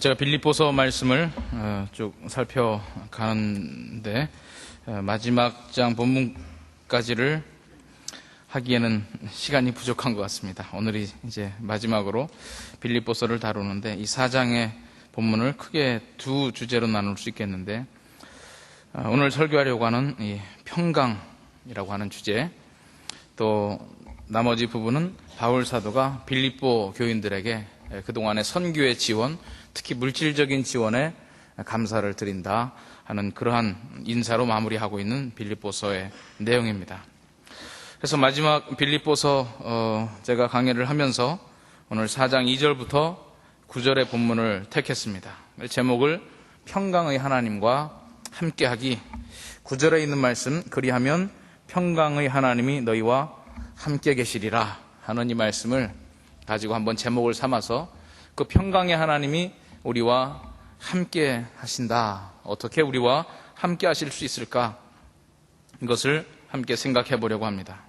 제가 빌립보서 말씀을 쭉 살펴가는데 마지막 장 본문까지를 하기에는 시간이 부족한 것 같습니다. 오늘이 이제 마지막으로 빌립보서를 다루는데 이 4장의 본문을 크게 두 주제로 나눌 수 있겠는데 오늘 설교하려고 하는 이 평강이라고 하는 주제, 또 나머지 부분은 바울 사도가 빌립보 교인들에게 그동안의 선교의 지원, 특히 물질적인 지원에 감사를 드린다 하는 그러한 인사로 마무리하고 있는 빌립보서의 내용입니다. 그래서 마지막 빌립보서 제가 강의를 하면서 오늘 4장 2절부터 9절의 본문을 택했습니다. 제목을 평강의 하나님과 함께하기. 9절에 있는 말씀, 그리하면 평강의 하나님이 너희와 함께 계시리라 하는 이 말씀을 가지고 한번 제목을 삼아서 그 평강의 하나님이 우리와 함께 하신다. 어떻게 우리와 함께 하실 수 있을까? 이것을 함께 생각해 보려고 합니다.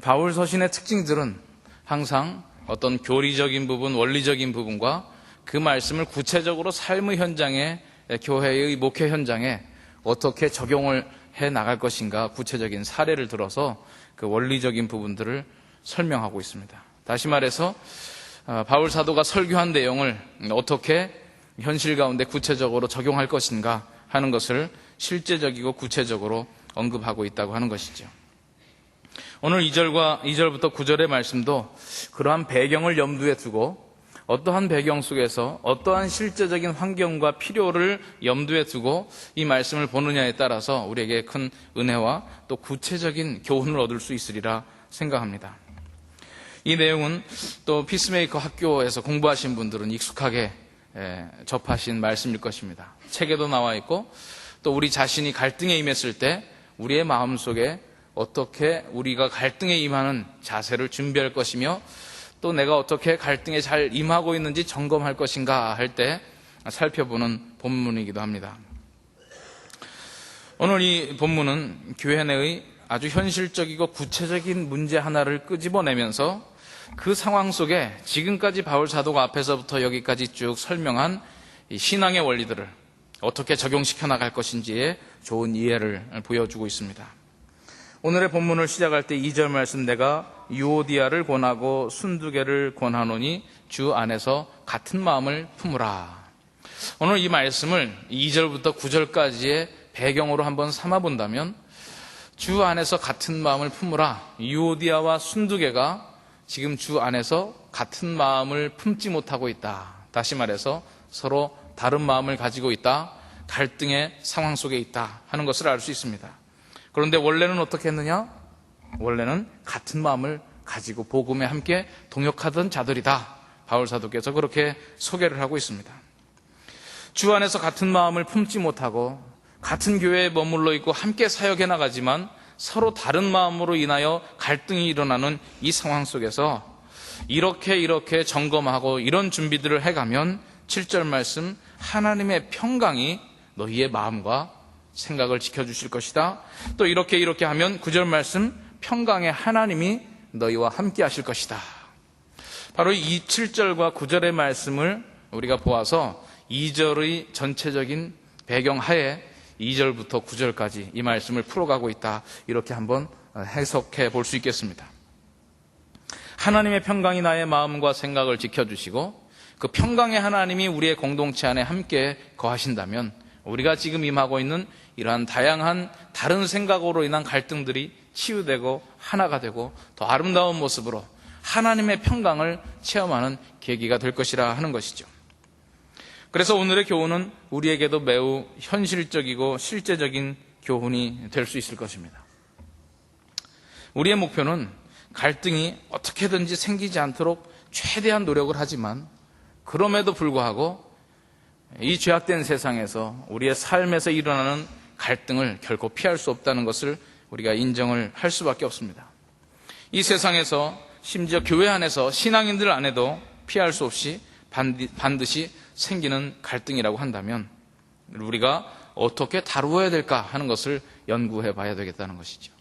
바울 서신의 특징들은 항상 어떤 교리적인 부분, 원리적인 부분과 그 말씀을 구체적으로 삶의 현장에, 교회의 목회 현장에 어떻게 적용을 해 나갈 것인가, 구체적인 사례를 들어서 그 원리적인 부분들을 설명하고 있습니다. 다시 말해서 바울 사도가 설교한 내용을 어떻게 현실 가운데 구체적으로 적용할 것인가 하는 것을 실제적이고 구체적으로 언급하고 있다고 하는 것이죠. 오늘 2절부터 9절의 말씀도 그러한 배경을 염두에 두고 어떠한 배경 속에서 어떠한 실제적인 환경과 필요를 염두에 두고 이 말씀을 보느냐에 따라서 우리에게 큰 은혜와 또 구체적인 교훈을 얻을 수 있으리라 생각합니다. 이 내용은 또 피스메이커 학교에서 공부하신 분들은 익숙하게 접하신 말씀일 것입니다. 책에도 나와 있고 또 우리 자신이 갈등에 임했을 때 우리의 마음속에 어떻게 우리가 갈등에 임하는 자세를 준비할 것이며 또 내가 어떻게 갈등에 잘 임하고 있는지 점검할 것인가 할 때 살펴보는 본문이기도 합니다. 오늘 이 본문은 교회 내의 아주 현실적이고 구체적인 문제 하나를 끄집어내면서 그 상황 속에 지금까지 바울 사도가 앞에서부터 여기까지 쭉 설명한 이 신앙의 원리들을 어떻게 적용시켜 나갈 것인지에 좋은 이해를 보여주고 있습니다. 오늘의 본문을 시작할 때 2절 말씀, 내가 유오디아를 권하고 순두개를 권하노니 주 안에서 같은 마음을 품으라. 오늘 이 말씀을 2절부터 9절까지의 배경으로 한번 삼아본다면 주 안에서 같은 마음을 품으라. 유오디아와 순두개가 지금 주 안에서 같은 마음을 품지 못하고 있다. 다시 말해서 서로 다른 마음을 가지고 있다. 갈등의 상황 속에 있다 하는 것을 알 수 있습니다. 그런데 원래는 어떻게 했느냐? 원래는 같은 마음을 가지고 복음에 함께 동역하던 자들이다. 바울 사도께서 그렇게 소개를 하고 있습니다. 주 안에서 같은 마음을 품지 못하고 같은 교회에 머물러 있고 함께 사역해 나가지만 서로 다른 마음으로 인하여 갈등이 일어나는 이 상황 속에서 이렇게 점검하고 이런 준비들을 해가면 7절 말씀, 하나님의 평강이 너희의 마음과 생각을 지켜주실 것이다. 또 이렇게 하면 9절 말씀, 평강의 하나님이 너희와 함께 하실 것이다. 바로 이 7절과 9절의 말씀을 우리가 보아서 2절의 전체적인 배경 하에 2절부터 9절까지 이 말씀을 풀어가고 있다. 이렇게 한번 해석해 볼 수 있겠습니다. 하나님의 평강이 나의 마음과 생각을 지켜주시고 그 평강의 하나님이 우리의 공동체 안에 함께 거하신다면 우리가 지금 임하고 있는 이러한 다양한 다른 생각으로 인한 갈등들이 치유되고 하나가 되고 더 아름다운 모습으로 하나님의 평강을 체험하는 계기가 될 것이라 하는 것이죠. 그래서 오늘의 교훈은 우리에게도 매우 현실적이고 실제적인 교훈이 될 수 있을 것입니다. 우리의 목표는 갈등이 어떻게든지 생기지 않도록 최대한 노력을 하지만 그럼에도 불구하고 이 죄악된 세상에서 우리의 삶에서 일어나는 갈등을 결코 피할 수 없다는 것을 우리가 인정을 할 수밖에 없습니다. 이 세상에서 심지어 교회 안에서 신앙인들 안에도 피할 수 없이 반드시 생기는 갈등이라고 한다면 우리가 어떻게 다루어야 될까 하는 것을 연구해 봐야 되겠다는 것이죠.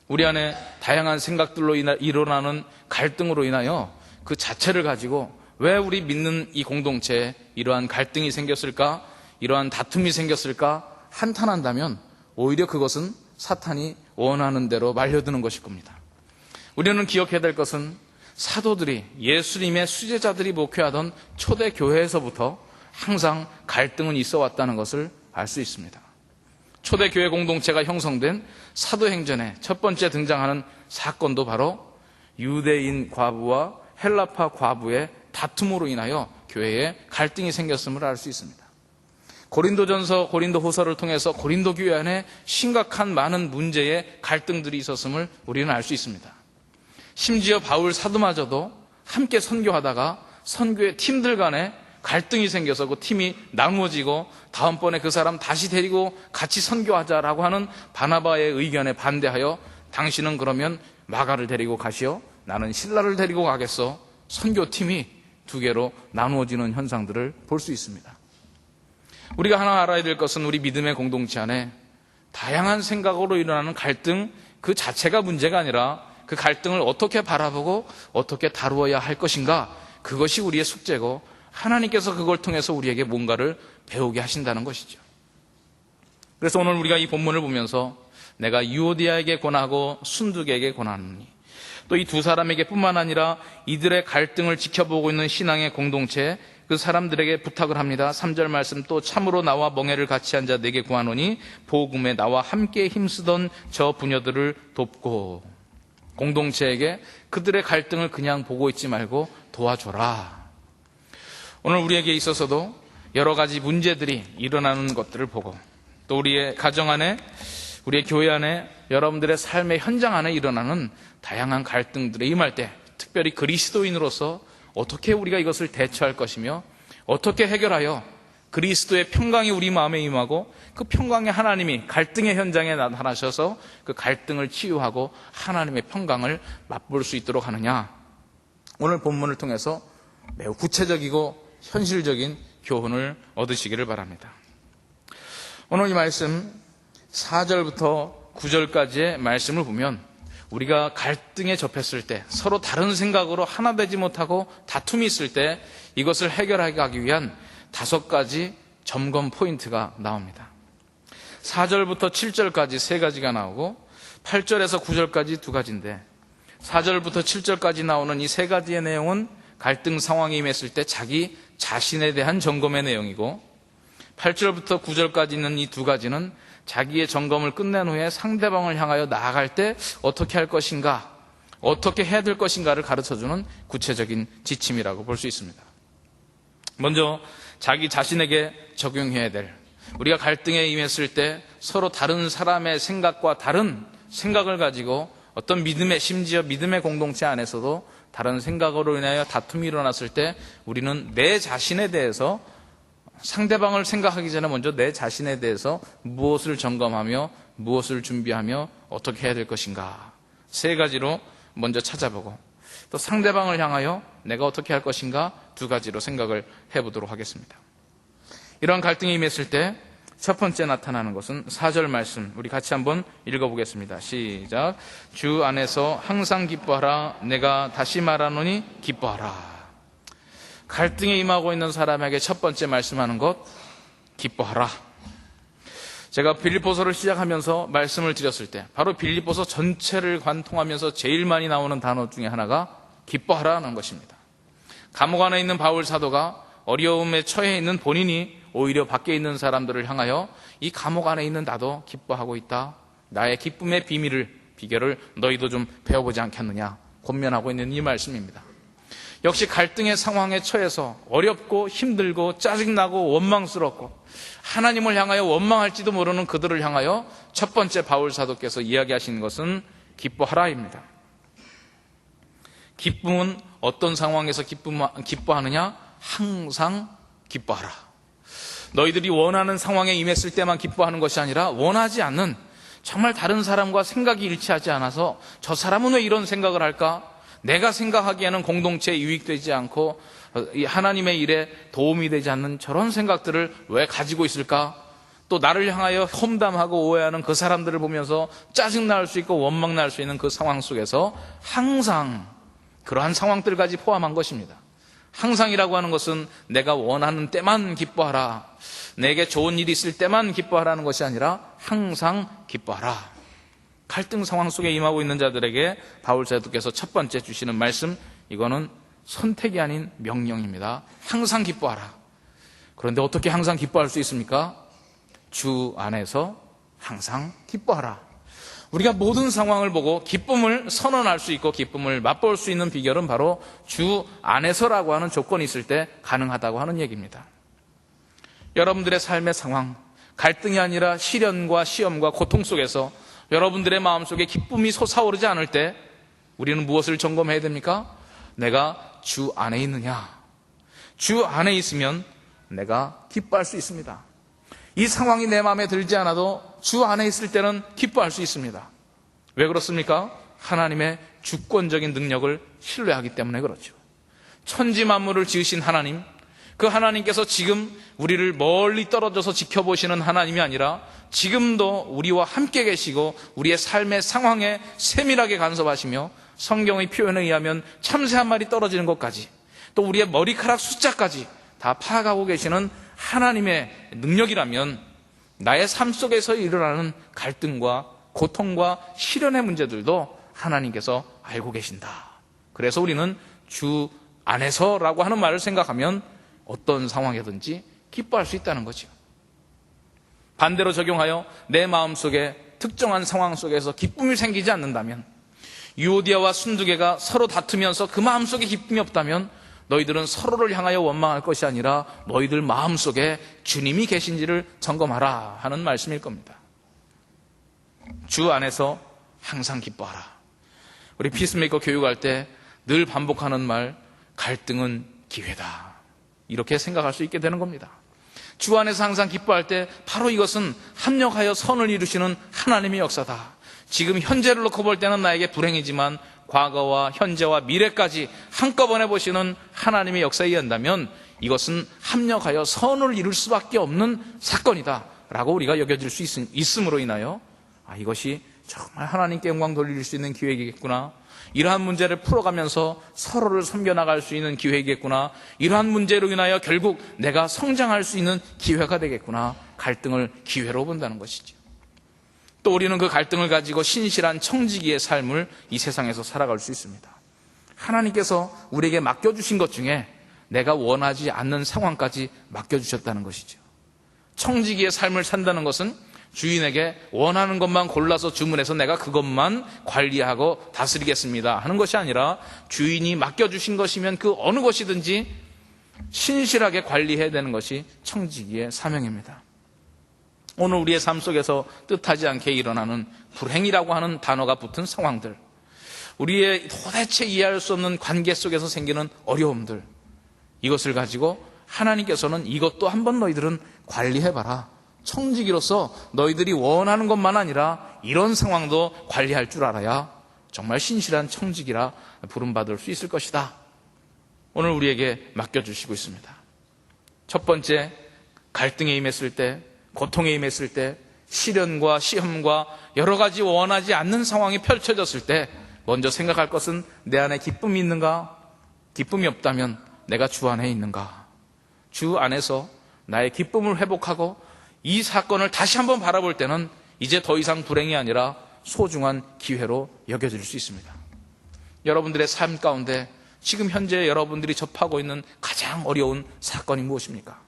우리 안에 다양한 생각들로 일어나는 갈등으로 인하여 그 자체를 가지고 왜 우리 믿는 이 공동체에 이러한 갈등이 생겼을까? 이러한 다툼이 생겼을까? 한탄한다면 오히려 그것은 사탄이 원하는 대로 말려드는 것일 겁니다. 우리는 기억해야 될 것은 사도들이, 예수님의 수제자들이 목회하던 초대 교회에서부터 항상 갈등은 있어 왔다는 것을 알 수 있습니다. 초대 교회 공동체가 형성된 사도행전에 첫 번째 등장하는 사건도 바로 유대인 과부와 헬라파 과부의 다툼으로 인하여 교회에 갈등이 생겼음을 알 수 있습니다. 고린도전서, 고린도후서를 통해서 고린도 교회 안에 심각한 많은 문제의 갈등들이 있었음을 우리는 알 수 있습니다. 심지어 바울 사도마저도 함께 선교하다가 선교의 팀들 간에 갈등이 생겨서 그 팀이 나누어지고 다음번에 그 사람 다시 데리고 같이 선교하자라고 하는 바나바의 의견에 반대하여 당신은 그러면 마가를 데리고 가시오, 나는 실라를 데리고 가겠소. 선교팀이 두 개로 나누어지는 현상들을 볼 수 있습니다. 우리가 하나 알아야 될 것은 우리 믿음의 공동체 안에 다양한 생각으로 일어나는 갈등 그 자체가 문제가 아니라 그 갈등을 어떻게 바라보고 어떻게 다루어야 할 것인가, 그것이 우리의 숙제고 하나님께서 그걸 통해서 우리에게 뭔가를 배우게 하신다는 것이죠. 그래서 오늘 우리가 이 본문을 보면서 내가 유오디아에게 권하고 순두계에게 권하노니, 또 이 두 사람에게 뿐만 아니라 이들의 갈등을 지켜보고 있는 신앙의 공동체 그 사람들에게 부탁을 합니다. 3절 말씀, 또 참으로 나와 멍에를 같이 앉아 내게 구하노니 복음에 나와 함께 힘쓰던 저 부녀들을 돕고, 공동체에게 그들의 갈등을 그냥 보고 있지 말고 도와줘라. 오늘 우리에게 있어서도 여러 가지 문제들이 일어나는 것들을 보고, 또 우리의 가정 안에, 우리의 교회 안에, 여러분들의 삶의 현장 안에 일어나는 다양한 갈등들에 임할 때, 특별히 그리스도인으로서 어떻게 우리가 이것을 대처할 것이며 어떻게 해결하여 그리스도의 평강이 우리 마음에 임하고 그 평강의 하나님이 갈등의 현장에 나타나셔서 그 갈등을 치유하고 하나님의 평강을 맛볼 수 있도록 하느냐, 오늘 본문을 통해서 매우 구체적이고 현실적인 교훈을 얻으시기를 바랍니다. 오늘 이 말씀 4절부터 9절까지의 말씀을 보면 우리가 갈등에 접했을 때, 서로 다른 생각으로 하나 되지 못하고 다툼이 있을 때 이것을 해결하기 위한 5가지 점검 포인트가 나옵니다. 4절부터 7절까지 3가지가 나오고 8절에서 9절까지 2가지인데, 4절부터 7절까지 나오는 이 3가지의 내용은 갈등 상황에 임했을 때 자기 자신에 대한 점검의 내용이고, 8절부터 9절까지 있는 이 2가지는 자기의 점검을 끝낸 후에 상대방을 향하여 나아갈 때 어떻게 할 것인가, 어떻게 해야 될 것인가를 가르쳐주는 구체적인 지침이라고 볼 수 있습니다. 먼저 자기 자신에게 적용해야 될, 우리가 갈등에 임했을 때 서로 다른 사람의 생각과 다른 생각을 가지고 어떤 믿음의, 심지어 믿음의 공동체 안에서도 다른 생각으로 인하여 다툼이 일어났을 때 우리는 내 자신에 대해서, 상대방을 생각하기 전에 먼저 내 자신에 대해서 무엇을 점검하며 무엇을 준비하며 어떻게 해야 될 것인가, 3가지로 먼저 찾아보고, 또 상대방을 향하여 내가 어떻게 할 것인가 2가지로 생각을 해보도록 하겠습니다. 이런 갈등이 임했을 때 첫 번째 나타나는 것은 4절 말씀, 우리 같이 한번 읽어보겠습니다. 시작. 주 안에서 항상 기뻐하라. 내가 다시 말하노니 기뻐하라. 갈등에 임하고 있는 사람에게 첫 번째 말씀하는 것, 기뻐하라. 제가 빌립보서를 시작하면서 말씀을 드렸을 때 바로 빌립보서 전체를 관통하면서 제일 많이 나오는 단어 중에 하나가 기뻐하라는 것입니다. 감옥 안에 있는 바울 사도가 어려움에 처해 있는 본인이 오히려 밖에 있는 사람들을 향하여 이 감옥 안에 있는 나도 기뻐하고 있다, 나의 기쁨의 비결을 너희도 좀 배워보지 않겠느냐 권면하고 있는 이 말씀입니다. 역시 갈등의 상황에 처해서 어렵고 힘들고 짜증나고 원망스럽고 하나님을 향하여 원망할지도 모르는 그들을 향하여 첫 번째 바울 사도께서 이야기하신 것은 기뻐하라입니다. 기쁨은 어떤 상황에서 기뻐하느냐? 항상 기뻐하라. 너희들이 원하는 상황에 임했을 때만 기뻐하는 것이 아니라 원하지 않는, 정말 다른 사람과 생각이 일치하지 않아서 저 사람은 왜 이런 생각을 할까? 내가 생각하기에는 공동체에 유익되지 않고 하나님의 일에 도움이 되지 않는 저런 생각들을 왜 가지고 있을까? 또 나를 향하여 험담하고 오해하는 그 사람들을 보면서 짜증날 수 있고 원망날 수 있는 그 상황 속에서 항상 그러한 상황들까지 포함한 것입니다. 항상이라고 하는 것은 내가 원하는 때만 기뻐하라, 내게 좋은 일이 있을 때만 기뻐하라는 것이 아니라 항상 기뻐하라. 갈등 상황 속에 임하고 있는 자들에게 바울 사도께서 첫 번째 주시는 말씀, 이거는 선택이 아닌 명령입니다. 항상 기뻐하라. 그런데 어떻게 항상 기뻐할 수 있습니까? 주 안에서 항상 기뻐하라. 우리가 모든 상황을 보고 기쁨을 선언할 수 있고 기쁨을 맛볼 수 있는 비결은 바로 주 안에서라고 하는 조건이 있을 때 가능하다고 하는 얘기입니다. 여러분들의 삶의 상황, 갈등이 아니라 시련과 시험과 고통 속에서 여러분들의 마음속에 기쁨이 솟아오르지 않을 때 우리는 무엇을 점검해야 됩니까? 내가 주 안에 있느냐? 주 안에 있으면 내가 기뻐할 수 있습니다. 이 상황이 내 마음에 들지 않아도 주 안에 있을 때는 기뻐할 수 있습니다. 왜 그렇습니까? 하나님의 주권적인 능력을 신뢰하기 때문에 그렇죠. 천지 만물을 지으신 하나님, 그 하나님께서 지금 우리를 멀리 떨어져서 지켜보시는 하나님이 아니라 지금도 우리와 함께 계시고 우리의 삶의 상황에 세밀하게 간섭하시며 성경의 표현에 의하면 참새 한 마리 떨어지는 것까지 또 우리의 머리카락 숫자까지 다 파악하고 계시는 하나님의 능력이라면 나의 삶 속에서 일어나는 갈등과 고통과 시련의 문제들도 하나님께서 알고 계신다. 그래서 우리는 주 안에서라고 하는 말을 생각하면 어떤 상황이든지 기뻐할 수 있다는 거죠. 반대로 적용하여 내 마음속에 특정한 상황 속에서 기쁨이 생기지 않는다면, 유오디아와 순두개가 서로 다투면서 그 마음속에 기쁨이 없다면 너희들은 서로를 향하여 원망할 것이 아니라 너희들 마음속에 주님이 계신지를 점검하라 하는 말씀일 겁니다. 주 안에서 항상 기뻐하라. 우리 피스메이커 교육할 때 늘 반복하는 말, 갈등은 기회다, 이렇게 생각할 수 있게 되는 겁니다. 주 안에서 항상 기뻐할 때 바로 이것은 합력하여 선을 이루시는 하나님의 역사다. 지금 현재를 놓고 볼 때는 나에게 불행이지만 과거와 현재와 미래까지 한꺼번에 보시는 하나님의 역사에 의한다면 이것은 합력하여 선을 이룰 수밖에 없는 사건이다 라고 우리가 여겨질 수 있음으로 인하여 이것이 정말 하나님께 영광 돌릴 수 있는 기회이겠구나, 이러한 문제를 풀어가면서 서로를 섬겨나갈 수 있는 기회이겠구나, 이러한 문제로 인하여 결국 내가 성장할 수 있는 기회가 되겠구나, 갈등을 기회로 본다는 것이죠. 또 우리는 그 갈등을 가지고 신실한 청지기의 삶을 이 세상에서 살아갈 수 있습니다. 하나님께서 우리에게 맡겨주신 것 중에 내가 원하지 않는 상황까지 맡겨주셨다는 것이죠. 청지기의 삶을 산다는 것은 주인에게 원하는 것만 골라서 주문해서 내가 그것만 관리하고 다스리겠습니다 하는 것이 아니라 주인이 맡겨주신 것이면 그 어느 것이든지 신실하게 관리해야 되는 것이 청지기의 사명입니다. 오늘 우리의 삶 속에서 뜻하지 않게 일어나는 불행이라고 하는 단어가 붙은 상황들, 우리의 도대체 이해할 수 없는 관계 속에서 생기는 어려움들, 이것을 가지고 하나님께서는 이것도 한번 너희들은 관리해봐라, 청지기로서 너희들이 원하는 것만 아니라 이런 상황도 관리할 줄 알아야 정말 신실한 청지기라 부름받을 수 있을 것이다. 오늘 우리에게 맡겨주시고 있습니다. 첫 번째, 갈등에 임했을 때, 고통에 임했을 때, 시련과 시험과 여러 가지 원하지 않는 상황이 펼쳐졌을 때 먼저 생각할 것은 내 안에 기쁨이 있는가? 기쁨이 없다면 내가 주 안에 있는가? 주 안에서 나의 기쁨을 회복하고 이 사건을 다시 한번 바라볼 때는 이제 더 이상 불행이 아니라 소중한 기회로 여겨질 수 있습니다. 여러분들의 삶 가운데 지금 현재 여러분들이 접하고 있는 가장 어려운 사건이 무엇입니까?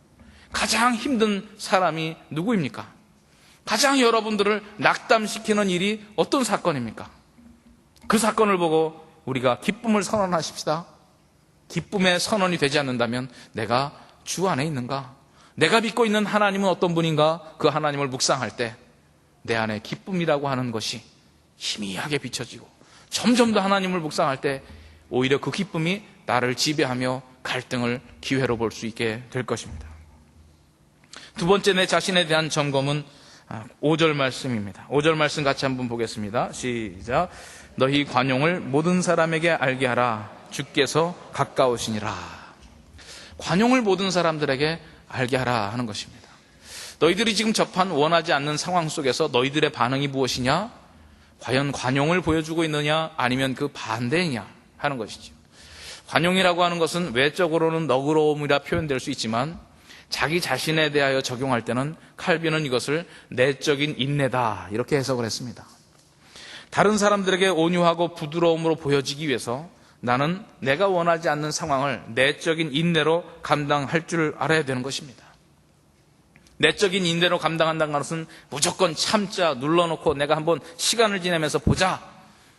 가장 힘든 사람이 누구입니까? 가장 여러분들을 낙담시키는 일이 어떤 사건입니까? 그 사건을 보고 우리가 기쁨을 선언하십시다. 기쁨의 선언이 되지 않는다면 내가 주 안에 있는가? 내가 믿고 있는 하나님은 어떤 분인가? 그 하나님을 묵상할 때 내 안에 기쁨이라고 하는 것이 희미하게 비춰지고 점점 더 하나님을 묵상할 때 오히려 그 기쁨이 나를 지배하며 갈등을 기회로 볼 수 있게 될 것입니다. 두 번째, 내 자신에 대한 점검은 5절 말씀입니다. 5절 말씀 같이 한번 보겠습니다. 시작. 너희 관용을 모든 사람에게 알게 하라. 주께서 가까우시니라. 관용을 모든 사람들에게 알게 하라 하는 것입니다. 너희들이 지금 접한 원하지 않는 상황 속에서 너희들의 반응이 무엇이냐? 과연 관용을 보여주고 있느냐? 아니면 그 반대이냐? 하는 것이죠. 관용이라고 하는 것은 외적으로는 너그러움이라 표현될 수 있지만 자기 자신에 대하여 적용할 때는 칼빈은 이것을 내적인 인내다 이렇게 해석을 했습니다. 다른 사람들에게 온유하고 부드러움으로 보여지기 위해서 나는 내가 원하지 않는 상황을 내적인 인내로 감당할 줄 알아야 되는 것입니다. 내적인 인내로 감당한다는 것은 무조건 참자, 눌러놓고 내가 한번 시간을 지내면서 보자,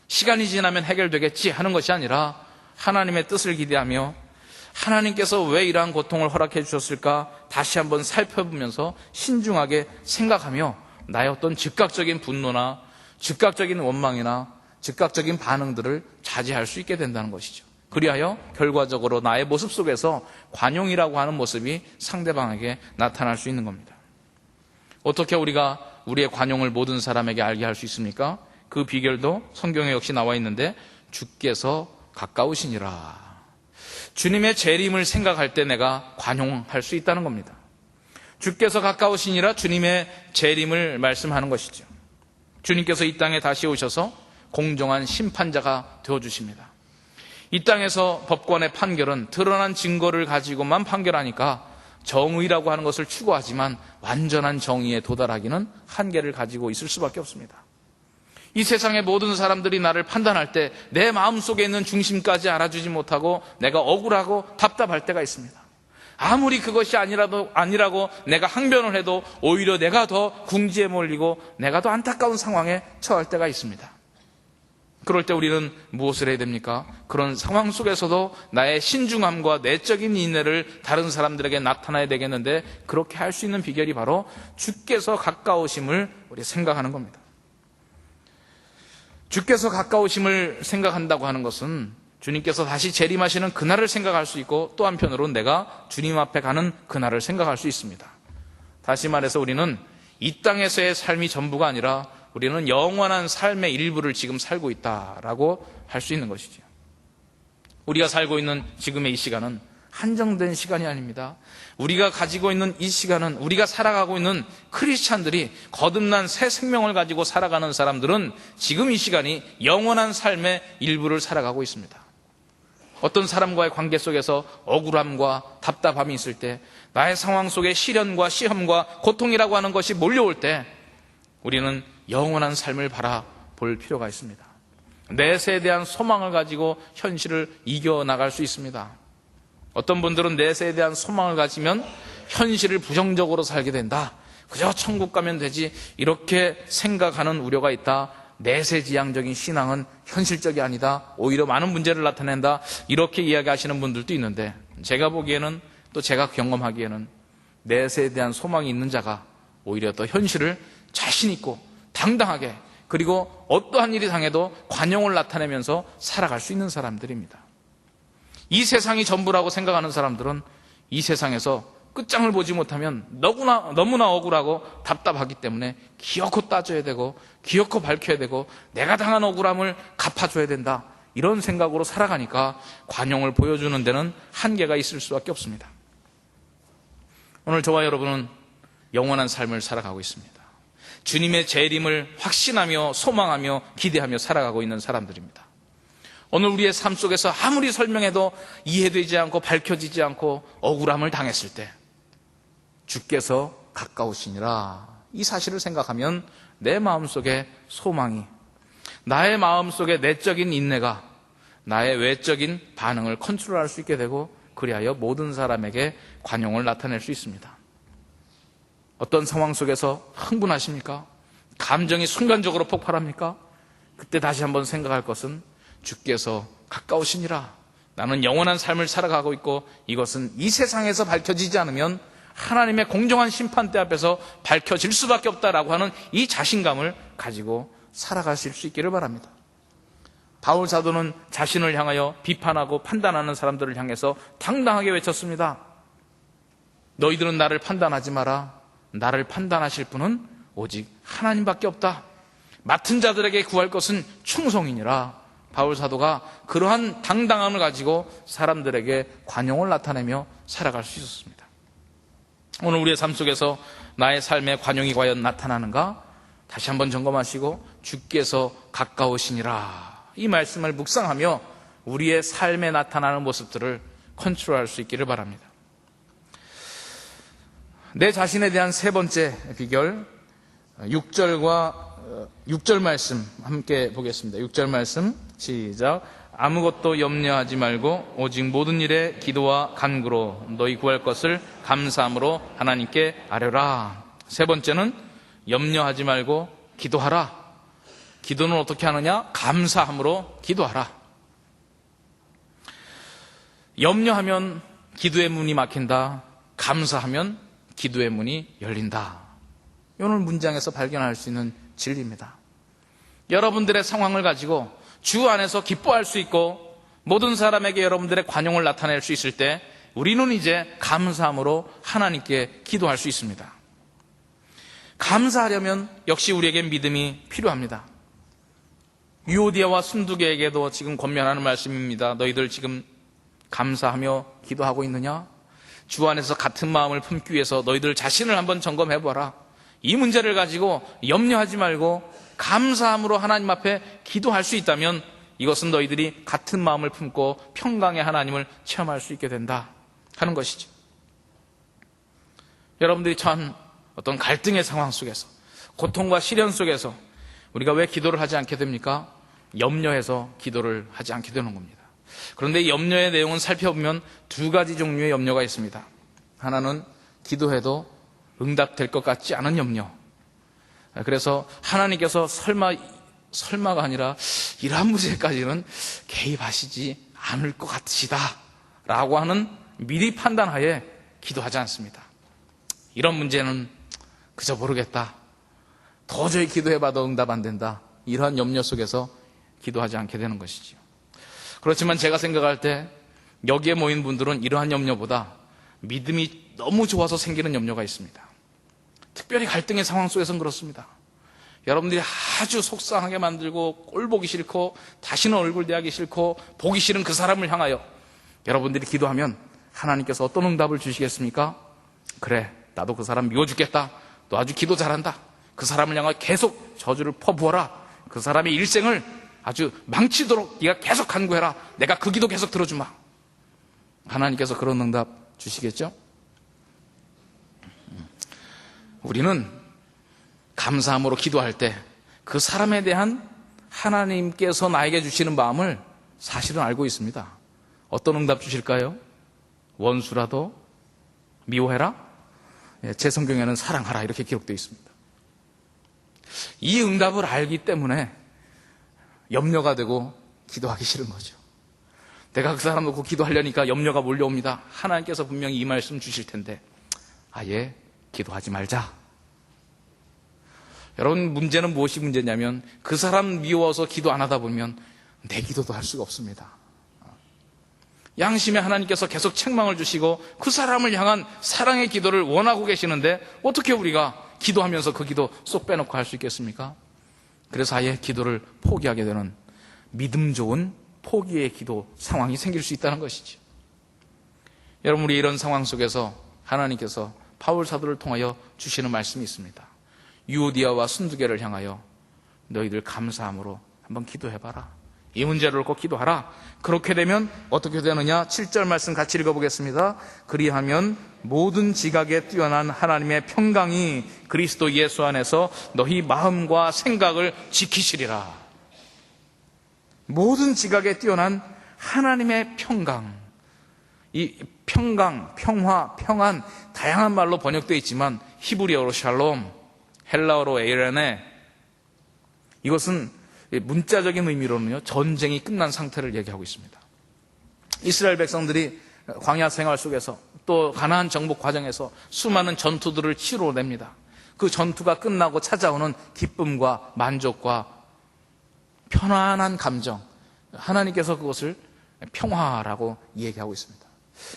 시간이 지나면 해결되겠지 하는 것이 아니라 하나님의 뜻을 기대하며 하나님께서 왜 이러한 고통을 허락해 주셨을까 다시 한번 살펴보면서 신중하게 생각하며 나의 어떤 즉각적인 분노나 즉각적인 원망이나 즉각적인 반응들을 자제할 수 있게 된다는 것이죠. 그리하여 결과적으로 나의 모습 속에서 관용이라고 하는 모습이 상대방에게 나타날 수 있는 겁니다. 어떻게 우리가 우리의 관용을 모든 사람에게 알게 할 수 있습니까? 그 비결도 성경에 역시 나와 있는데 주께서 가까우시니라. 주님의 재림을 생각할 때 내가 관용할 수 있다는 겁니다. 주께서 가까우시니라 주님의 재림을 말씀하는 것이죠. 주님께서 이 땅에 다시 오셔서 공정한 심판자가 되어주십니다. 이 땅에서 법관의 판결은 드러난 증거를 가지고만 판결하니까 정의라고 하는 것을 추구하지만 완전한 정의에 도달하기는 한계를 가지고 있을 수밖에 없습니다. 이 세상의 모든 사람들이 나를 판단할 때 내 마음속에 있는 중심까지 알아주지 못하고 내가 억울하고 답답할 때가 있습니다. 아무리 그것이 아니라고 내가 항변을 해도 오히려 내가 더 궁지에 몰리고 내가 더 안타까운 상황에 처할 때가 있습니다. 그럴 때 우리는 무엇을 해야 됩니까? 그런 상황 속에서도 나의 신중함과 내적인 인내를 다른 사람들에게 나타나야 되겠는데 그렇게 할 수 있는 비결이 바로 주께서 가까우심을 우리 생각하는 겁니다. 주께서 가까우심을 생각한다고 하는 것은 주님께서 다시 재림하시는 그날을 생각할 수 있고 또 한편으로는 내가 주님 앞에 가는 그날을 생각할 수 있습니다. 다시 말해서 우리는 이 땅에서의 삶이 전부가 아니라 우리는 영원한 삶의 일부를 지금 살고 있다라고 할 수 있는 것이죠. 우리가 살고 있는 지금의 이 시간은 한정된 시간이 아닙니다. 우리가 가지고 있는 이 시간은 우리가 살아가고 있는 크리스찬들이 거듭난 새 생명을 가지고 살아가는 사람들은 지금 이 시간이 영원한 삶의 일부를 살아가고 있습니다. 어떤 사람과의 관계 속에서 억울함과 답답함이 있을 때 나의 상황 속에 시련과 시험과 고통이라고 하는 것이 몰려올 때 우리는 영원한 삶을 바라볼 필요가 있습니다. 넷에 대한 소망을 가지고 현실을 이겨나갈 수 있습니다. 어떤 분들은 넷에 대한 소망을 가지면 현실을 부정적으로 살게 된다. 그저 천국 가면 되지 이렇게 생각하는 우려가 있다. 내세지향적인 신앙은 현실적이 아니다. 오히려 많은 문제를 나타낸다. 이렇게 이야기하시는 분들도 있는데 제가 보기에는 또 제가 경험하기에는 내세에 대한 소망이 있는 자가 오히려 더 현실을 자신 있고 당당하게 그리고 어떠한 일이 당해도 관용을 나타내면서 살아갈 수 있는 사람들입니다. 이 세상이 전부라고 생각하는 사람들은 이 세상에서 끝장을 보지 못하면 너무나 억울하고 답답하기 때문에 기어코 따져야 되고 기어코 밝혀야 되고 내가 당한 억울함을 갚아줘야 된다. 이런 생각으로 살아가니까 관용을 보여주는 데는 한계가 있을 수밖에 없습니다. 오늘 저와 여러분은 영원한 삶을 살아가고 있습니다. 주님의 재림을 확신하며 소망하며 기대하며 살아가고 있는 사람들입니다. 오늘 우리의 삶 속에서 아무리 설명해도 이해되지 않고 밝혀지지 않고 억울함을 당했을 때 주께서 가까우시니라 이 사실을 생각하면 내 마음속에 소망이 나의 마음속에 내적인 인내가 나의 외적인 반응을 컨트롤할 수 있게 되고 그리하여 모든 사람에게 관용을 나타낼 수 있습니다. 어떤 상황 속에서 흥분하십니까? 감정이 순간적으로 폭발합니까? 그때 다시 한번 생각할 것은 주께서 가까우시니라. 나는 영원한 삶을 살아가고 있고 이것은 이 세상에서 밝혀지지 않으면 하나님의 공정한 심판대 앞에서 밝혀질 수밖에 없다라고 하는 이 자신감을 가지고 살아가실 수 있기를 바랍니다. 바울 사도는 자신을 향하여 비판하고 판단하는 사람들을 향해서 당당하게 외쳤습니다. 너희들은 나를 판단하지 마라. 나를 판단하실 분은 오직 하나님밖에 없다. 맡은 자들에게 구할 것은 충성이니라. 바울 사도가 그러한 당당함을 가지고 사람들에게 관용을 나타내며 살아갈 수 있었습니다. 오늘 우리의 삶 속에서 나의 삶의 관용이 과연 나타나는가? 다시 한번 점검하시고 주께서 가까우시니라 이 말씀을 묵상하며 우리의 삶에 나타나는 모습들을 컨트롤할 수 있기를 바랍니다. 내 자신에 대한 세 번째 비결, 6절 말씀 함께 보겠습니다. 6절 말씀 시작. 아무것도 염려하지 말고 오직 모든 일에 기도와 간구로 너희 구할 것을 감사함으로 하나님께 아뢰라. 세 번째는 염려하지 말고 기도하라. 기도는 어떻게 하느냐? 감사함으로 기도하라. 염려하면 기도의 문이 막힌다. 감사하면 기도의 문이 열린다. 오늘 문장에서 발견할 수 있는 진리입니다. 여러분들의 상황을 가지고 주 안에서 기뻐할 수 있고 모든 사람에게 여러분들의 관용을 나타낼 수 있을 때 우리는 이제 감사함으로 하나님께 기도할 수 있습니다. 감사하려면 역시 우리에게 믿음이 필요합니다. 유오디아와 순두개에게도 지금 권면하는 말씀입니다. 너희들 지금 감사하며 기도하고 있느냐? 주 안에서 같은 마음을 품기 위해서 너희들 자신을 한번 점검해봐라. 이 문제를 가지고 염려하지 말고 감사함으로 하나님 앞에 기도할 수 있다면 이것은 너희들이 같은 마음을 품고 평강의 하나님을 체험할 수 있게 된다 하는 것이죠. 여러분들이 처한 어떤 갈등의 상황 속에서, 고통과 시련 속에서 우리가 왜 기도를 하지 않게 됩니까? 염려해서 기도를 하지 않게 되는 겁니다. 그런데 이 염려의 내용은 살펴보면 두 가지 종류의 염려가 있습니다. 하나는 기도해도 응답될 것 같지 않은 염려. 그래서 하나님께서 설마가 아니라 이러한 문제까지는 개입하시지 않을 것 같으시다 라고 하는 미리 판단하에 기도하지 않습니다. 이런 문제는 그저 모르겠다. 도저히 기도해봐도 응답 안 된다. 이러한 염려 속에서 기도하지 않게 되는 것이지요. 그렇지만 제가 생각할 때 여기에 모인 분들은 이러한 염려보다 믿음이 너무 좋아서 생기는 염려가 있습니다. 특별히 갈등의 상황 속에서는 그렇습니다. 여러분들이 아주 속상하게 만들고 꼴 보기 싫고 다시는 얼굴 대하기 싫고 보기 싫은 그 사람을 향하여 여러분들이 기도하면 하나님께서 어떤 응답을 주시겠습니까? 그래, 나도 그 사람 미워 죽겠다. 너 아주 기도 잘한다. 그 사람을 향하여 계속 저주를 퍼부어라. 그 사람의 일생을 아주 망치도록 네가 계속 간구해라. 내가 그 기도 계속 들어주마. 하나님께서 그런 응답 주시겠죠? 우리는 감사함으로 기도할 때 그 사람에 대한 하나님께서 나에게 주시는 마음을 사실은 알고 있습니다. 어떤 응답 주실까요? 원수라도 미워해라? 제 성경에는 사랑하라 이렇게 기록되어 있습니다. 이 응답을 알기 때문에 염려가 되고 기도하기 싫은 거죠. 내가 그 사람 놓고 기도하려니까 염려가 몰려옵니다. 하나님께서 분명히 이 말씀 주실 텐데 아예 기도하지 말자. 여러분, 문제는 무엇이 문제냐면 그 사람 미워서 기도 안 하다 보면 내 기도도 할 수가 없습니다. 양심에 하나님께서 계속 책망을 주시고 그 사람을 향한 사랑의 기도를 원하고 계시는데 어떻게 우리가 기도하면서 그 기도 쏙 빼놓고 할 수 있겠습니까? 그래서 아예 기도를 포기하게 되는 믿음 좋은 포기의 기도 상황이 생길 수 있다는 것이죠. 여러분, 우리 이런 상황 속에서 하나님께서 바울 사도를 통하여 주시는 말씀이 있습니다. 유오디아와 순두개를 향하여 너희들 감사함으로 한번 기도해봐라. 이 문제를 놓고 기도하라. 그렇게 되면 어떻게 되느냐? 7절 말씀 같이 읽어보겠습니다. 그리하면 모든 지각에 뛰어난 하나님의 평강이 그리스도 예수 안에서 너희 마음과 생각을 지키시리라. 모든 지각에 뛰어난 하나님의 평강. 이 평강, 평화, 평안 다양한 말로 번역되어 있지만 히브리어로 샬롬, 헬라어로 에이레네, 이것은 문자적인 의미로는요 전쟁이 끝난 상태를 얘기하고 있습니다. 이스라엘 백성들이 광야 생활 속에서 또 가나안 정복 과정에서 수많은 전투들을 치러냅니다. 그 전투가 끝나고 찾아오는 기쁨과 만족과 편안한 감정, 하나님께서 그것을 평화라고 얘기하고 있습니다.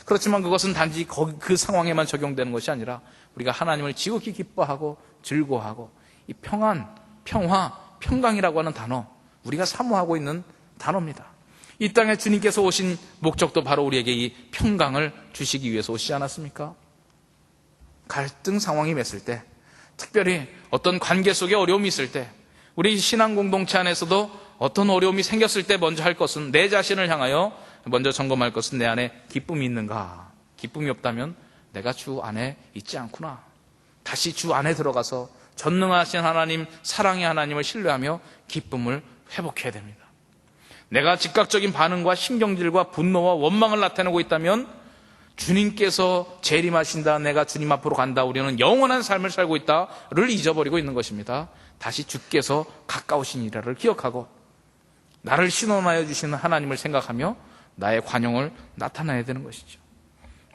그렇지만 그것은 단지 그 상황에만 적용되는 것이 아니라 우리가 하나님을 지극히 기뻐하고 즐거워하고 이 평안, 평화, 평강이라고 하는 단어, 우리가 사모하고 있는 단어입니다. 이 땅에 주님께서 오신 목적도 바로 우리에게 이 평강을 주시기 위해서 오시지 않았습니까? 갈등 상황이 맺을 때, 특별히 어떤 관계 속에 어려움이 있을 때, 우리 신앙 공동체 안에서도 어떤 어려움이 생겼을 때 먼저 할 것은, 내 자신을 향하여 먼저 점검할 것은 내 안에 기쁨이 있는가? 기쁨이 없다면 내가 주 안에 있지 않구나. 다시 주 안에 들어가서 전능하신 하나님, 사랑의 하나님을 신뢰하며 기쁨을 회복해야 됩니다. 내가 즉각적인 반응과 신경질과 분노와 원망을 나타내고 있다면 주님께서 재림하신다, 내가 주님 앞으로 간다, 우리는 영원한 삶을 살고 있다를 잊어버리고 있는 것입니다. 다시 주께서 가까우신 이라를 기억하고 나를 신원하여 주시는 하나님을 생각하며 나의 관용을 나타내야 되는 것이죠.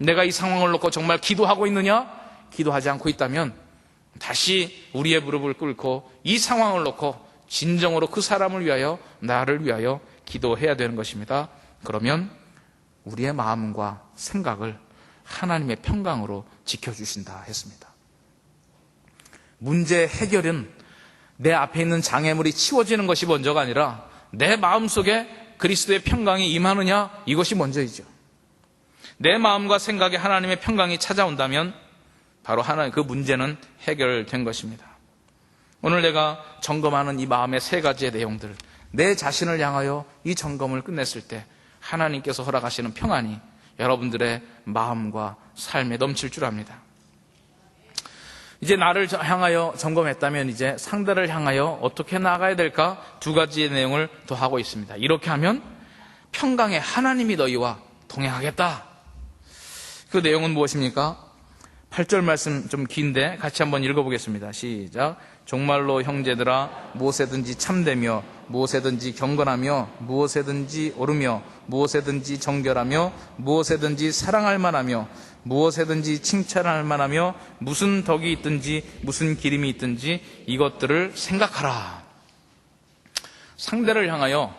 내가 이 상황을 놓고 정말 기도하고 있느냐? 기도하지 않고 있다면 다시 우리의 무릎을 꿇고 이 상황을 놓고 진정으로 그 사람을 위하여, 나를 위하여 기도해야 되는 것입니다. 그러면 우리의 마음과 생각을 하나님의 평강으로 지켜주신다 했습니다. 문제 해결은 내 앞에 있는 장애물이 치워지는 것이 먼저가 아니라 내 마음속에 그리스도의 평강이 임하느냐, 이것이 먼저이죠. 내 마음과 생각에 하나님의 평강이 찾아온다면 바로 그 문제는 해결된 것입니다. 오늘 내가 점검하는 이 마음의 세 가지의 내용들, 내 자신을 향하여 이 점검을 끝냈을 때 하나님께서 허락하시는 평안이 여러분들의 마음과 삶에 넘칠 줄 압니다. 이제 나를 향하여 점검했다면 이제 상대를 향하여 어떻게 나아가야 될까? 두 가지의 내용을 더 하고 있습니다. 이렇게 하면 평강의 하나님이 너희와 동행하겠다. 그 내용은 무엇입니까? 8절 말씀 좀 긴데 같이 한번 읽어보겠습니다. 시작. 정말로 형제들아, 무엇에든지 참되며 무엇에든지 경건하며 무엇에든지 옳으며 무엇에든지 정결하며 무엇에든지 사랑할 만하며 무엇에든지 칭찬할 만하며 무슨 덕이 있든지 무슨 기림이 있든지 이것들을 생각하라. 상대를 향하여,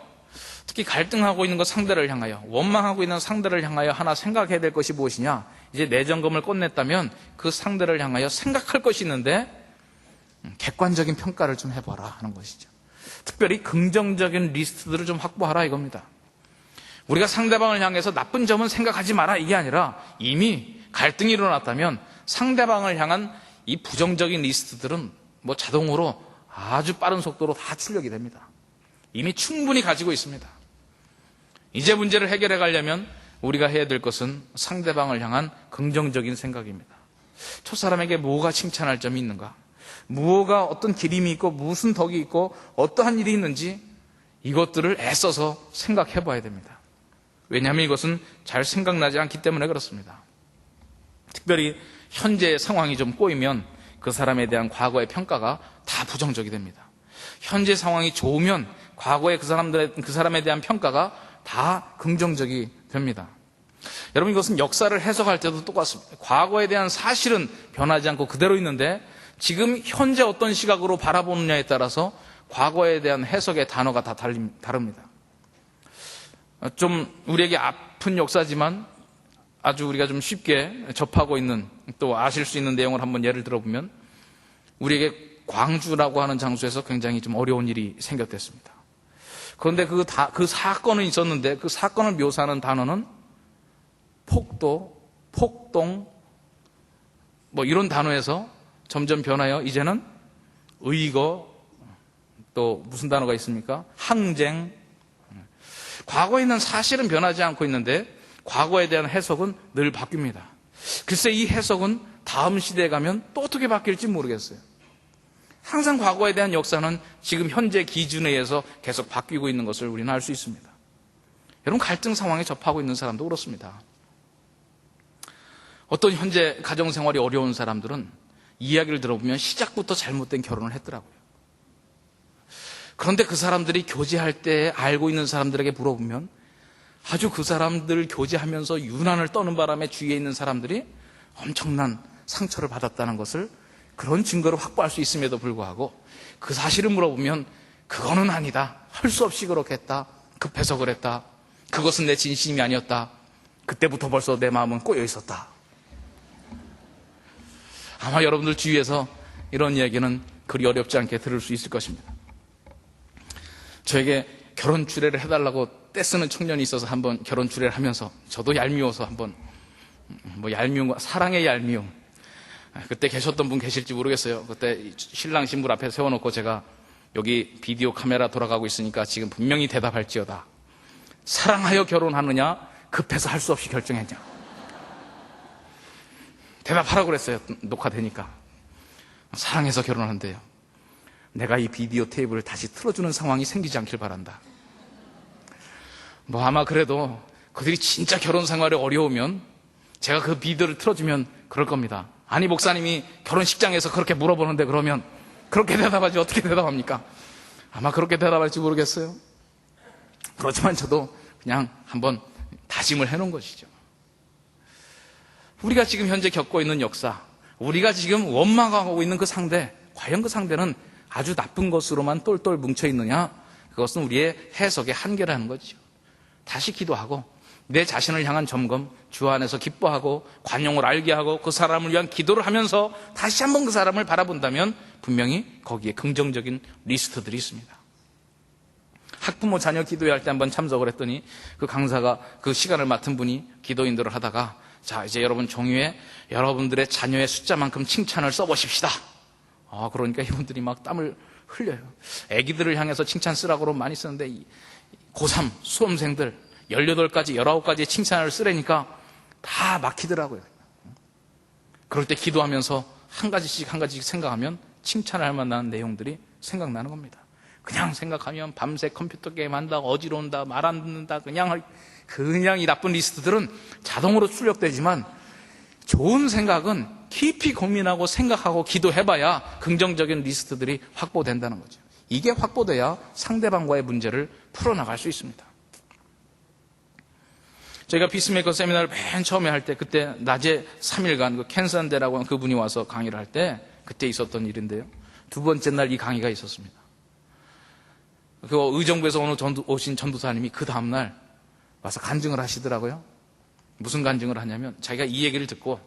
특히 갈등하고 있는 것 상대를 향하여, 원망하고 있는 상대를 향하여 하나 생각해야 될 것이 무엇이냐? 이제 내 점검을 끝냈다면 그 상대를 향하여 생각할 것이 있는데 객관적인 평가를 좀 해봐라 하는 것이죠. 특별히 긍정적인 리스트들을 좀 확보하라 이겁니다. 우리가 상대방을 향해서 나쁜 점은 생각하지 마라 이게 아니라 이미 갈등이 일어났다면 상대방을 향한 이 부정적인 리스트들은 자동으로 아주 빠른 속도로 다 출력이 됩니다. 이미 충분히 가지고 있습니다. 이제 문제를 해결해 가려면 우리가 해야 될 것은 상대방을 향한 긍정적인 생각입니다. 저 사람에게 뭐가 칭찬할 점이 있는가? 무엇가 어떤 기림이 있고 무슨 덕이 있고 어떠한 일이 있는지 이것들을 애써서 생각해 봐야 됩니다. 왜냐하면 이것은 잘 생각나지 않기 때문에 그렇습니다. 특별히 현재의 상황이 좀 꼬이면 그 사람에 대한 과거의 평가가 다 부정적이 됩니다. 현재 상황이 좋으면 과거의 그 사람에 대한 평가가 다 긍정적이 됩니다. 여러분, 이것은 역사를 해석할 때도 똑같습니다. 과거에 대한 사실은 변하지 않고 그대로 있는데 지금 현재 어떤 시각으로 바라보느냐에 따라서 과거에 대한 해석의 단어가 다 다릅니다. 좀 우리에게 아픈 역사지만 아주 우리가 좀 쉽게 접하고 있는, 또 아실 수 있는 내용을 한번 예를 들어보면 우리에게 광주라고 하는 장소에서 굉장히 좀 어려운 일이 생겼댔습니다. 그런데 그 사건은 있었는데 그 사건을 묘사하는 단어는 폭도, 폭동, 이런 단어에서 점점 변하여 이제는 의거, 또 무슨 단어가 있습니까? 항쟁. 과거에 있는 사실은 변하지 않고 있는데 과거에 대한 해석은 늘 바뀝니다. 글쎄 이 해석은 다음 시대에 가면 또 어떻게 바뀔지 모르겠어요. 항상 과거에 대한 역사는 지금 현재 기준에 의해서 계속 바뀌고 있는 것을 우리는 알 수 있습니다. 여러분, 갈등 상황에 접하고 있는 사람도 그렇습니다. 어떤 현재 가정생활이 어려운 사람들은 이야기를 들어보면 시작부터 잘못된 결혼을 했더라고요. 그런데 그 사람들이 교제할 때 알고 있는 사람들에게 물어보면 아주 그 사람들 교제하면서 유난을 떠는 바람에 주위에 있는 사람들이 엄청난 상처를 받았다는 것을, 그런 증거를 확보할 수 있음에도 불구하고 그 사실을 물어보면 그거는 아니다, 할 수 없이 그렇게 했다, 급해서 그랬다, 그것은 내 진심이 아니었다, 그때부터 벌써 내 마음은 꼬여 있었다. 아마 여러분들 주위에서 이런 이야기는 그리 어렵지 않게 들을 수 있을 것입니다. 저에게 결혼 주례를 해달라고 떼쓰는 청년이 있어서 한번 결혼 주례를 하면서 저도 얄미워서 한번, 얄미운 거, 사랑의 얄미움. 그때 계셨던 분 계실지 모르겠어요. 그때 신랑 신부 앞에 세워놓고 제가 여기 비디오 카메라 돌아가고 있으니까 지금 분명히 대답할지어다. 사랑하여 결혼하느냐, 급해서 할 수 없이 결정했냐. 대답하라고 그랬어요. 녹화되니까. 사랑해서 결혼하는데요. 내가 이 비디오 테이프를 다시 틀어주는 상황이 생기지 않길 바란다. 뭐 아마 그래도 그들이 진짜 결혼 생활이 어려우면 제가 그 비디오를 틀어주면 그럴 겁니다. 아니, 목사님이 결혼식장에서 그렇게 물어보는데 그러면 그렇게 대답하지 어떻게 대답합니까? 아마 그렇게 대답할지 모르겠어요. 그렇지만 저도 그냥 한번 다짐을 해놓은 것이죠. 우리가 지금 현재 겪고 있는 역사, 우리가 지금 원망하고 있는 그 상대, 과연 그 상대는 아주 나쁜 것으로만 똘똘 뭉쳐있느냐? 그것은 우리의 해석의 한계라는 거죠. 다시 기도하고 내 자신을 향한 점검, 주 안에서 기뻐하고 관용을 알게 하고 그 사람을 위한 기도를 하면서 다시 한번 그 사람을 바라본다면 분명히 거기에 긍정적인 리스트들이 있습니다. 학부모 자녀 기도회 할 때 한번 참석을 했더니 그 강사가 그 시간을 맡은 분이 기도인들을 하다가 자, 이제 여러분 종이에 여러분들의 자녀의 숫자만큼 칭찬을 써보십시다. 그러니까 이분들이 막 땀을 흘려요. 아기들을 향해서 칭찬 쓰라고 많이 쓰는데 고3 수험생들 18가지, 19가지의 칭찬을 쓰라니까 다 막히더라고요. 그럴 때 기도하면서 한 가지씩 생각하면 칭찬을 할 만한 내용들이 생각나는 겁니다. 그냥 생각하면 밤새 컴퓨터 게임 한다, 어지러운다, 말 안 듣는다, 그냥 이 나쁜 리스트들은 자동으로 출력되지만 좋은 생각은 깊이 고민하고 생각하고 기도해봐야 긍정적인 리스트들이 확보된다는 거죠. 이게 확보돼야 상대방과의 문제를 풀어나갈 수 있습니다. 저희가 피스메이커 세미나를 맨 처음에 할 때 그때 낮에 3일간 그 켄산데라고 하는 그분이 와서 강의를 할 때 그때 있었던 일인데요. 두 번째 날 이 강의가 있었습니다. 그 의정부에서 오신 전도사님이 그 다음날 와서 간증을 하시더라고요. 무슨 간증을 하냐면 자기가 이 얘기를 듣고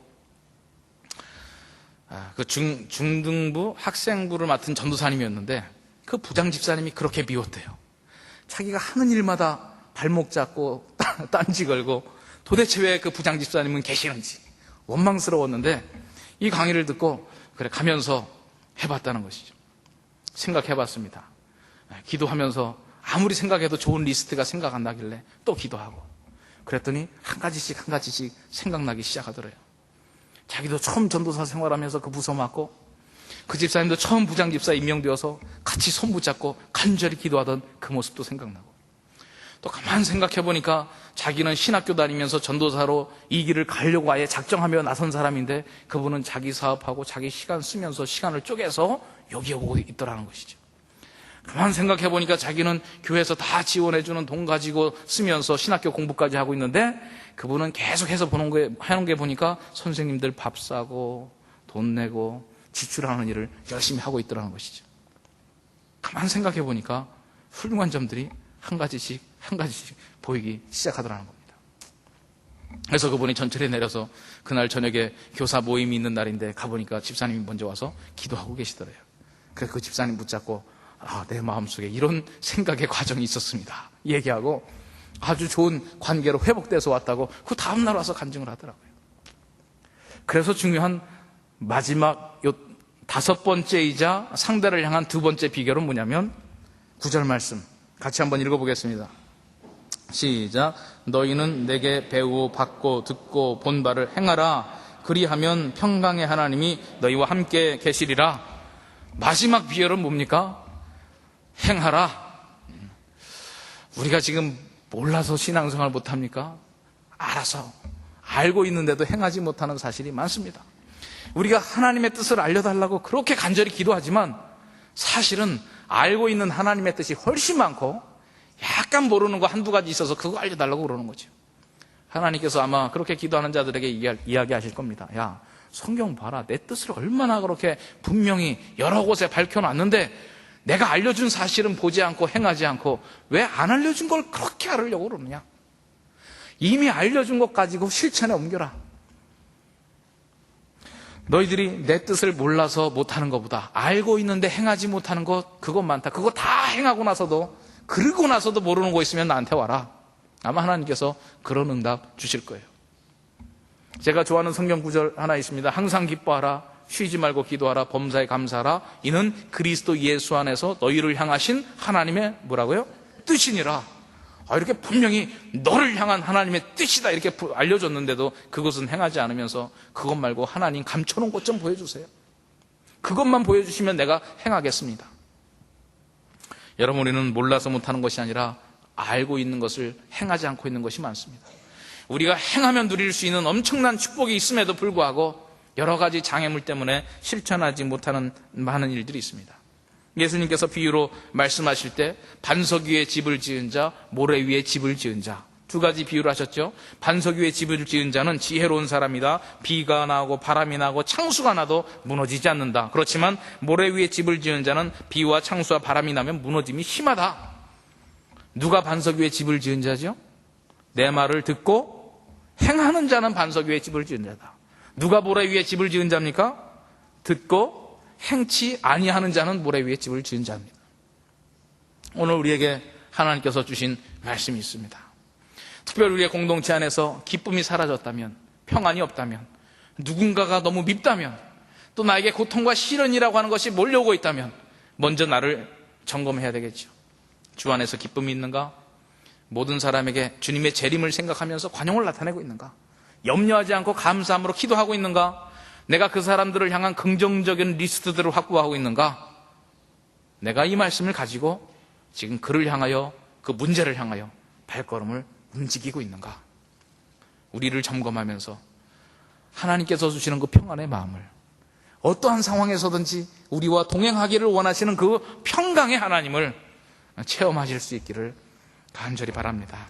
그 중등부 학생부를 맡은 전도사님이었는데 그 부장 집사님이 그렇게 미웠대요. 자기가 하는 일마다 발목 잡고 딴지 걸고 도대체 왜 그 부장 집사님은 계시는지 원망스러웠는데 이 강의를 듣고 그래 가면서 해봤다는 것이죠. 생각해봤습니다. 기도하면서 아무리 생각해도 좋은 리스트가 생각 안 나길래 또 기도하고 그랬더니 한 가지씩 생각나기 시작하더래요. 자기도 처음 전도사 생활하면서 그 부서 맡고 그 집사님도 처음 부장집사 임명되어서 같이 손 붙잡고 간절히 기도하던 그 모습도 생각나고 또 가만 생각해보니까 자기는 신학교 다니면서 전도사로 이 길을 가려고 아예 작정하며 나선 사람인데 그분은 자기 사업하고 자기 시간 쓰면서 시간을 쪼개서 여기 오고 있더라는 것이죠. 가만 생각해보니까 자기는 교회에서 다 지원해주는 돈 가지고 쓰면서 신학교 공부까지 하고 있는데 그분은 계속해서 하는 게 보니까 선생님들 밥 사고 돈 내고 지출하는 일을 열심히 하고 있더라는 것이죠. 가만 생각해보니까 훌륭한 점들이 한 가지씩 보이기 시작하더라는 겁니다. 그래서 그분이 전철에 내려서 그날 저녁에 교사 모임이 있는 날인데 가보니까 집사님이 먼저 와서 기도하고 계시더래요. 그래서 그 집사님 붙잡고 내 마음속에 이런 생각의 과정이 있었습니다. 얘기하고 아주 좋은 관계로 회복돼서 왔다고 그 다음날 와서 간증을 하더라고요. 그래서 중요한 마지막 5번째이자 상대를 향한 2번째 비결은 뭐냐면 9절 말씀 같이 한번 읽어보겠습니다. 시작. 너희는 내게 배우고 받고 듣고 본 바를 행하라. 그리하면 평강의 하나님이 너희와 함께 계시리라. 마지막 비결은 뭡니까? 행하라. 우리가 지금 몰라서 신앙생활 못합니까? 알아서 알고 있는데도 행하지 못하는 사실이 많습니다. 우리가 하나님의 뜻을 알려달라고 그렇게 간절히 기도하지만 사실은 알고 있는 하나님의 뜻이 훨씬 많고 약간 모르는 거 한두 가지 있어서 그거 알려달라고 그러는 거죠. 하나님께서 아마 그렇게 기도하는 자들에게 이야기하실 겁니다. 야, 성경 봐라. 내 뜻을 얼마나 그렇게 분명히 여러 곳에 밝혀놨는데 내가 알려준 사실은 보지 않고 행하지 않고 왜 안 알려준 걸 그렇게 알으려고 그러느냐. 이미 알려준 것 가지고 실천에 옮겨라. 너희들이 내 뜻을 몰라서 못하는 것보다 알고 있는데 행하지 못하는 것 그것 많다. 그거 다 행하고 나서도 그러고 나서도 모르는 거 있으면 나한테 와라. 아마 하나님께서 그런 응답 주실 거예요. 제가 좋아하는 성경 구절 하나 있습니다. 항상 기뻐하라. 쉬지 말고 기도하라. 범사에 감사하라. 이는 그리스도 예수 안에서 너희를 향하신 하나님의 뭐라고요? 뜻이니라. 이렇게 분명히 너를 향한 하나님의 뜻이다 이렇게 알려줬는데도 그것은 행하지 않으면서 그것 말고 하나님 감춰놓은 것 좀 보여주세요. 그것만 보여주시면 내가 행하겠습니다. 여러분, 우리는 몰라서 못하는 것이 아니라 알고 있는 것을 행하지 않고 있는 것이 많습니다. 우리가 행하면 누릴 수 있는 엄청난 축복이 있음에도 불구하고 여러 가지 장애물 때문에 실천하지 못하는 많은 일들이 있습니다. 예수님께서 비유로 말씀하실 때 반석 위에 집을 지은 자, 모래 위에 집을 지은 자, 두 가지 비유를 하셨죠. 반석 위에 집을 지은 자는 지혜로운 사람이다. 비가 나고 바람이 나고 창수가 나도 무너지지 않는다. 그렇지만 모래 위에 집을 지은 자는 비와 창수와 바람이 나면 무너짐이 심하다. 누가 반석 위에 집을 지은 자죠? 내 말을 듣고 행하는 자는 반석 위에 집을 지은 자다. 누가 모래 위에 집을 지은 자입니까? 듣고 행치 아니하는 자는 모래 위에 집을 지은 자입니다. 오늘 우리에게 하나님께서 주신 말씀이 있습니다. 특별히 우리의 공동체 안에서 기쁨이 사라졌다면, 평안이 없다면, 누군가가 너무 밉다면, 또 나에게 고통과 시련이라고 하는 것이 몰려오고 있다면 먼저 나를 점검해야 되겠죠. 주 안에서 기쁨이 있는가? 모든 사람에게 주님의 재림을 생각하면서 관용을 나타내고 있는가? 염려하지 않고 감사함으로 기도하고 있는가? 내가 그 사람들을 향한 긍정적인 리스트들을 확보하고 있는가? 내가 이 말씀을 가지고 지금 그를 향하여, 그 문제를 향하여 발걸음을 움직이고 있는가? 우리를 점검하면서 하나님께서 주시는 그 평안의 마음을, 어떠한 상황에서든지 우리와 동행하기를 원하시는 그 평강의 하나님을 체험하실 수 있기를 간절히 바랍니다.